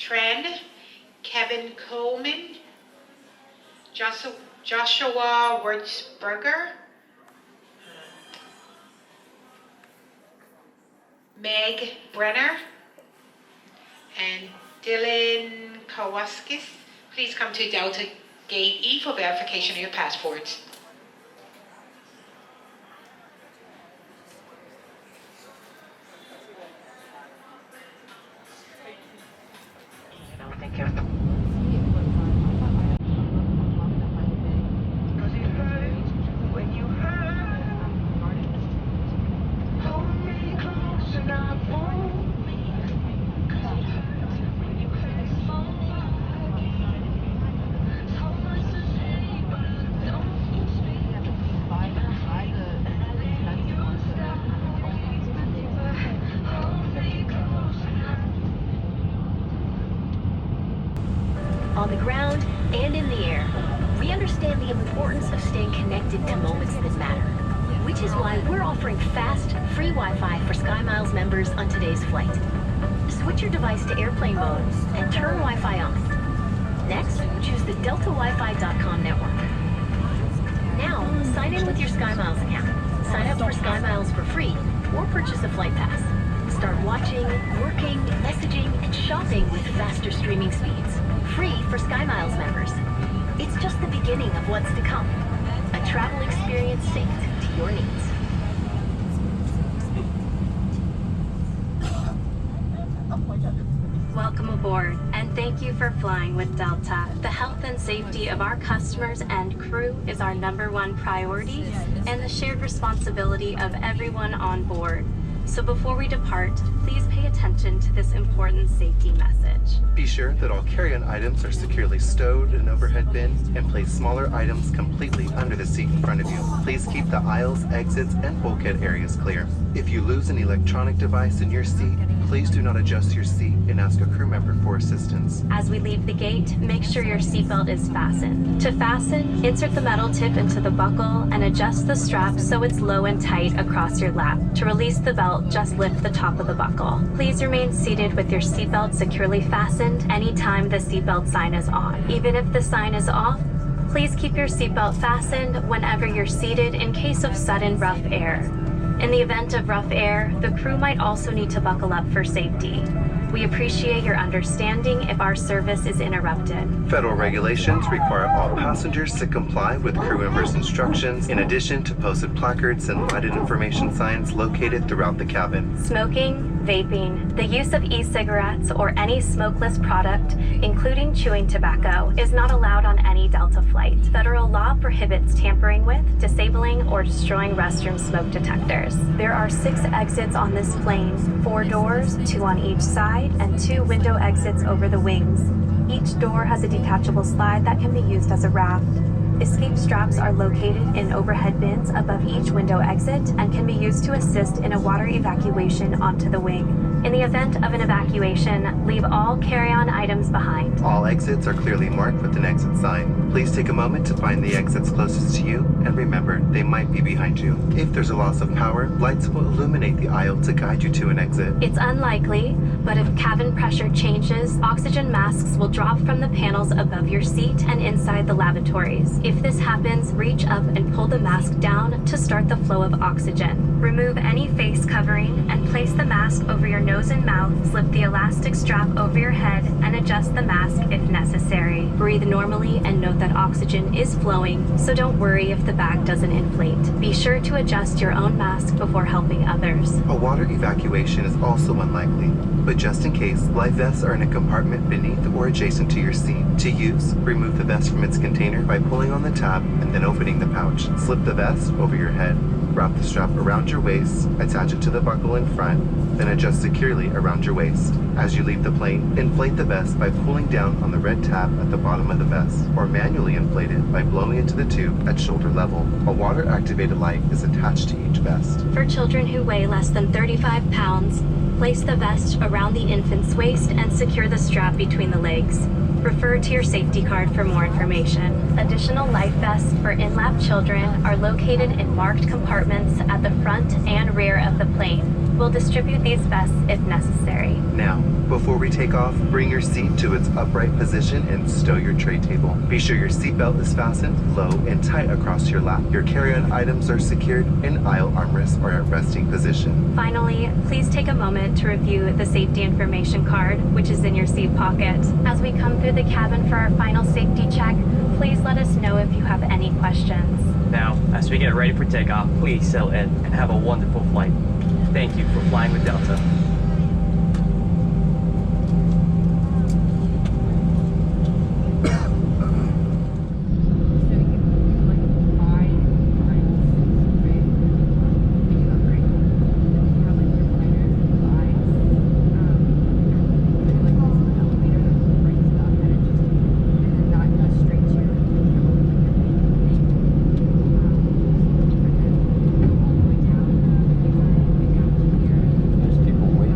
Trent, Kevin Coleman, Joshua Wurzberger, Meg Brenner, and Dylan Kowaskis. Please come to Delta Gate E for verification of your passports. Thank you. On the ground and in the air, we understand the importance of staying connected to moments that matter, which is why we're offering fast, free Wi-Fi for SkyMiles members on today's flight. Switch your device to airplane mode and turn Wi-Fi on. Next, choose the deltawifi.com network. Now, sign in with your SkyMiles account. Sign up for SkyMiles for free or purchase a flight pass. Start watching, working, messaging, and shopping with faster streaming speeds. Free for SkyMiles members. It's just the beginning of what's to come. A travel experience synced to your needs. Welcome aboard, and thank you for flying with Delta. The health and safety of our customers and crew is our #1 priority and the shared responsibility of everyone on board. So before we depart, please pay attention to this important safety message. Be sure that all carry-on items are securely stowed in an overhead bin and place smaller items completely under the seat in front of you. Please keep the aisles, exits, and bulkhead areas clear. If you lose an electronic device in your seat, please do not adjust your seat and ask a crew member for assistance. As we leave the gate, make sure your seatbelt is fastened. To fasten, insert the metal tip into the buckle and adjust the strap so it's low and tight across your lap. To release the belt, just lift the top of the buckle. Please remain seated with your seatbelt securely fastened anytime the seatbelt sign is on. Even if the sign is off, please keep your seatbelt fastened whenever you're seated in case of sudden rough air. In the event of rough air, the crew might also need to buckle up for safety. We appreciate your understanding if our service is interrupted. Federal regulations require all passengers to comply with crew members' instructions, in addition to posted placards and lighted information signs located throughout the cabin. Smoking, vaping, the use of e-cigarettes, or any smokeless product, including chewing tobacco, is not allowed on any Delta flight. Federal law prohibits tampering with, disabling, or destroying restroom smoke detectors. There are 6 exits on this plane, 4 doors, 2 on each side, and 2 window exits over the wings. Each door has a detachable slide that can be used as a raft. Escape straps are located in overhead bins above each window exit and can be used to assist in a water evacuation onto the wing. In the event of an evacuation, leave all carry-on items behind. All exits are clearly marked with an exit sign. Please take a moment to find the exits closest to you, and remember, they might be behind you. If there's a loss of power, lights will illuminate the aisle to guide you to an exit. It's unlikely, but if cabin pressure changes, oxygen masks will drop from the panels above your seat and inside the lavatories. If this happens, reach up and pull the mask down to start the flow of oxygen. Remove any face covering and place the mask over your nose and mouth, slip the elastic strap over your head, and adjust the mask if necessary. Breathe normally and note that oxygen is flowing, so don't worry if the bag doesn't inflate. Be sure to adjust your own mask before helping others. A water evacuation is also unlikely, but just in case, life vests are in a compartment beneath or adjacent to your seat. To use, remove the vest from its container by pulling on the tab and then opening the pouch. Slip the vest over your head. Wrap the strap around your waist, attach it to the buckle in front, then adjust securely around your waist. As you leave the plane, inflate the vest by pulling down on the red tab at the bottom of the vest, or manually inflate it by blowing into the tube at shoulder level. A water-activated light is attached to each vest. For children who weigh less than 35 pounds, place the vest around the infant's waist and secure the strap between the legs. Refer to your safety card for more information. Additional life vests for in-lap children are located in marked compartments at the front and rear of the plane. We'll distribute these vests if necessary. Now, before we take off, bring your seat to its upright position and stow your tray table. Be sure your seatbelt is fastened low and tight across your lap. Your carry-on items are secured and aisle armrests are at resting position. Finally, please take a moment to review the safety information card, which is in your seat pocket. As we come through the cabin for our final safety check, please let us know if you have any questions. Now, as we get ready for takeoff, please settle in and have a wonderful flight. Thank you for flying with Delta. There's people waiting.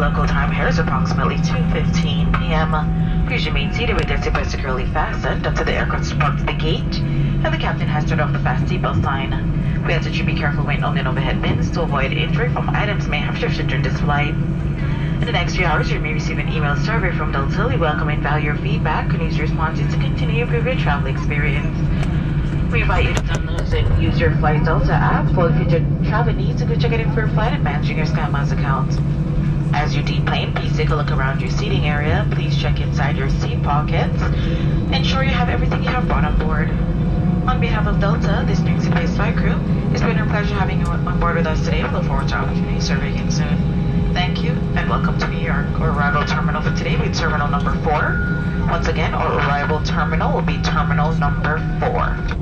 local time here is approximately 2:15 p.m. Please remain seated with your seatbelt securely fastened until the aircraft departs the gate and the captain has turned off the fast seatbelt sign. We ask that you be careful when owning overhead bins to avoid injury from items may have shifted during this flight. In the next few hours, you may receive an email survey from Delta. We welcome and value your feedback and use your responses to continue to improve your travel experience. We invite you to download and use your Flight Delta app for future travel needs and check in for your flight and managing your SkyMiles account. As you deplane, please take a look around your seating area. Please check inside your seat pockets. Ensure you have everything you have brought on board. On behalf of Delta, this New Place flight crew, it's been our pleasure having you on board with us today. We look forward to our opportunity to serve you again soon. Thank you and welcome to New York. Our arrival terminal for today will be terminal number 4. Once again, our arrival terminal will be terminal number 4.